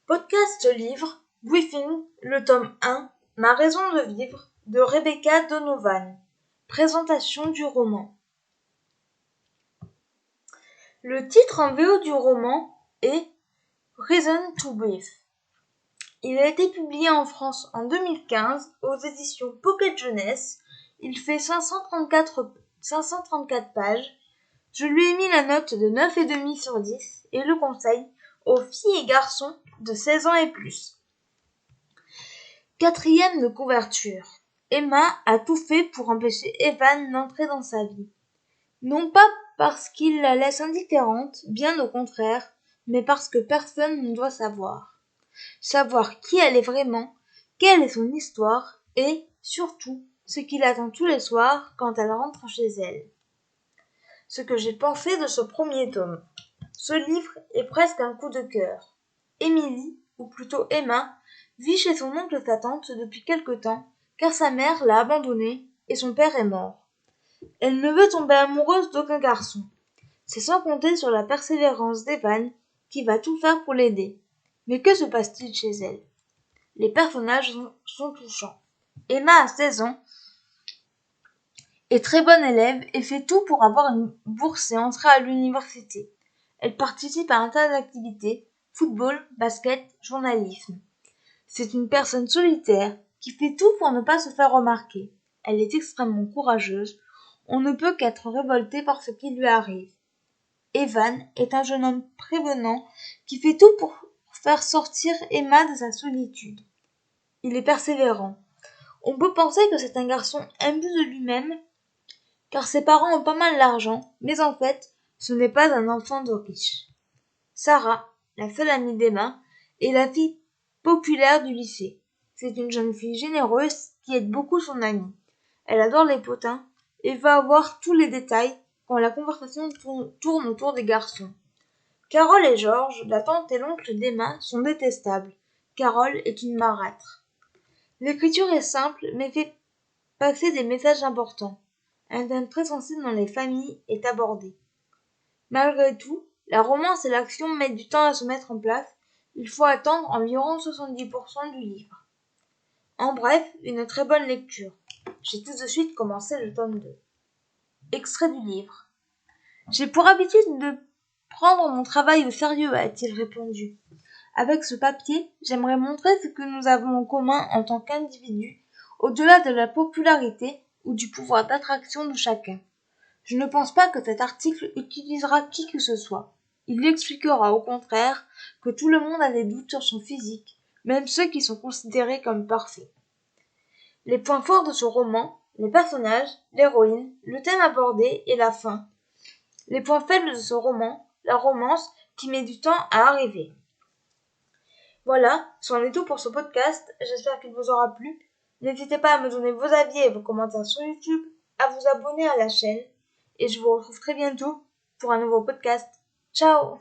Podcast livre, briefing, le tome 1, Ma raison de vivre, de Rebecca Donovan. Présentation du roman. Le titre en VO du roman est Reason to Breathe. Il a été publié en France en 2015 aux éditions Pocket Jeunesse. Il fait 534 pages. Je lui ai mis la note de 9,5 sur 10 et le conseille aux filles et garçons de 16 ans et plus. 4e de couverture. Emma a tout fait pour empêcher Evan d'entrer dans sa vie. Non pas parce qu'il la laisse indifférente, bien au contraire, mais parce que personne ne doit savoir. Savoir qui elle est vraiment, quelle est son histoire et, surtout, ce qui l'attend tous les soirs quand elle rentre chez elle. Ce que j'ai pensé de ce premier tome. Ce livre est presque un coup de cœur. Emily, ou plutôt Emma, vit chez son oncle et sa tante depuis quelque temps, car sa mère l'a abandonnée et son père est mort. Elle ne veut tomber amoureuse d'aucun garçon. C'est sans compter sur la persévérance d'Evan, qui va tout faire pour l'aider. Mais que se passe-t-il chez elle? Les personnages sont touchants. Emma a 16 ans, est très bonne élève et fait tout pour avoir une bourse et entrer à l'université. Elle participe à un tas d'activités, football, basket, journalisme. C'est une personne solitaire qui fait tout pour ne pas se faire remarquer. Elle est extrêmement courageuse. On ne peut qu'être révolté par ce qui lui arrive. Evan est un jeune homme prévenant qui fait tout pour faire sortir Emma de sa solitude. Il est persévérant. On peut penser que c'est un garçon imbu de lui-même, car ses parents ont pas mal d'argent, mais en fait, ce n'est pas un enfant de riche. Sarah, la seule amie d'Emma, est la fille populaire du lycée. C'est une jeune fille généreuse qui aide beaucoup son amie. Elle adore les potins et veut avoir tous les détails quand la conversation tourne autour des garçons. Carole et George, la tante et l'oncle d'Emma, sont détestables. Carole est une marâtre. L'écriture est simple mais fait passer des messages importants. Un thème très sensible dans les familles est abordé. Malgré tout, la romance et l'action mettent du temps à se mettre en place. Il faut attendre environ 70% du livre. En bref, une très bonne lecture. J'ai tout de suite commencé le tome 2. Extrait du livre. J'ai pour habitude de prendre mon travail au sérieux, a-t-il répondu. Avec ce papier, j'aimerais montrer ce que nous avons en commun en tant qu'individus, au-delà de la popularité ou du pouvoir d'attraction de chacun. Je ne pense pas que cet article utilisera qui que ce soit. Il expliquera au contraire que tout le monde a des doutes sur son physique, même ceux qui sont considérés comme parfaits. Les points forts de ce roman, les personnages, l'héroïne, le thème abordé et la fin. Les points faibles de ce roman, la romance qui met du temps à arriver. Voilà, c'en est tout pour ce podcast, j'espère qu'il vous aura plu. N'hésitez pas à me donner vos avis et vos commentaires sur YouTube, à vous abonner à la chaîne, et je vous retrouve très bientôt pour un nouveau podcast. Ciao!